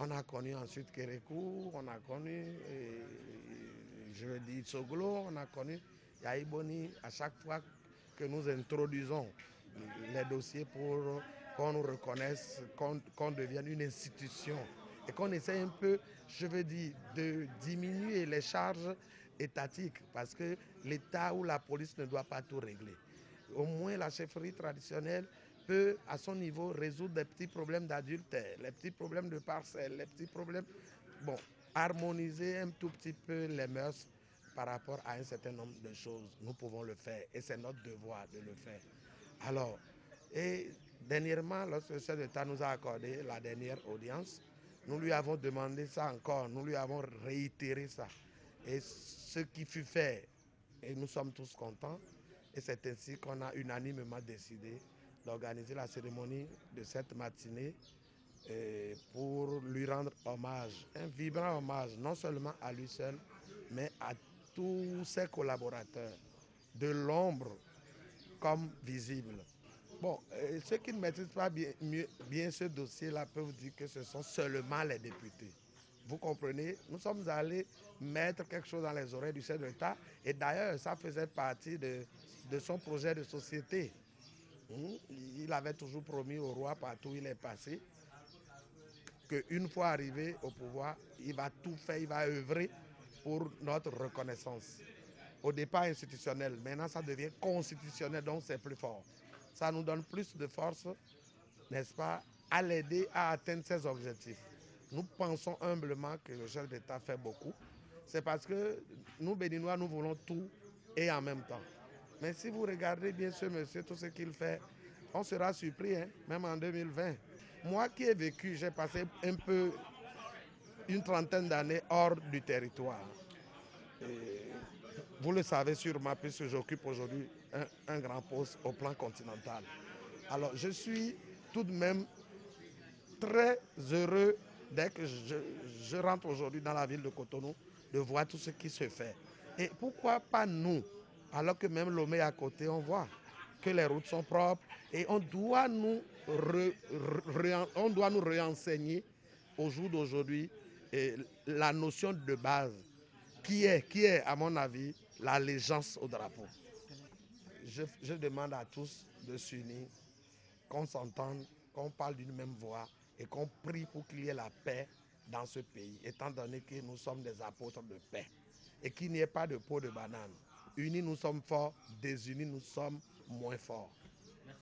On a connu ensuite Kérékou, on a connu, je veux dire, Soglo, on a connu Yaïboni. À chaque fois que nous introduisons les dossiers pour qu'on nous reconnaisse, qu'on devienne une institution et qu'on essaie un peu, je veux dire, de diminuer les charges étatiques parce que l'État ou la police ne doit pas tout régler. Au moins la chefferie traditionnelle peut à son niveau résoudre des petits problèmes d'adultère, les petits problèmes de parcelles, les petits problèmes, bon, harmoniser un tout petit peu les mœurs par rapport à un certain nombre de choses. Nous pouvons le faire et c'est notre devoir de le faire. Alors, et dernièrement, lorsque le chef d'État nous a accordé la dernière audience, nous lui avons demandé ça encore, nous lui avons réitéré ça. Et ce qui fut fait, et nous sommes tous contents, et c'est ainsi qu'on a unanimement décidé d'organiser la cérémonie de cette matinée pour lui rendre hommage, un vibrant hommage, non seulement à lui seul, mais à tous ses collaborateurs, de l'ombre comme visible. Bon, ceux qui ne maîtrisent pas bien ce dossier-là peuvent dire que ce sont seulement les députés. Vous comprenez, nous sommes allés mettre quelque chose dans les oreilles du chef de l'État et d'ailleurs, ça faisait partie de son projet de société. Il avait toujours promis au roi partout où il est passé qu'une fois arrivé au pouvoir, il va tout faire, il va œuvrer pour notre reconnaissance. Au départ institutionnel, maintenant ça devient constitutionnel, donc c'est plus fort. Ça nous donne plus de force, n'est-ce pas, à l'aider à atteindre ses objectifs. Nous pensons humblement que le chef d'État fait beaucoup. C'est parce que nous, Béninois, nous voulons tout et en même temps. Mais si vous regardez bien ce monsieur, tout ce qu'il fait, on sera surpris, hein, même en 2020. Moi qui ai vécu, j'ai passé un peu une trentaine d'années hors du territoire. Et vous le savez sûrement puisque j'occupe aujourd'hui un grand poste au plan continental. Alors je suis tout de même très heureux dès que je rentre aujourd'hui dans la ville de Cotonou de voir tout ce qui se fait. Et pourquoi pas nous, alors que même Lomé à côté, on voit que les routes sont propres et on doit nous réenseigner au jour d'aujourd'hui la notion de base qui est, à mon avis, l'allégeance au drapeau. Je demande à tous de s'unir, qu'on s'entende, qu'on parle d'une même voix et qu'on prie pour qu'il y ait la paix dans ce pays, étant donné que nous sommes des apôtres de paix et qu'il n'y ait pas de peau de banane. Unis, nous sommes forts, désunis, nous sommes moins forts.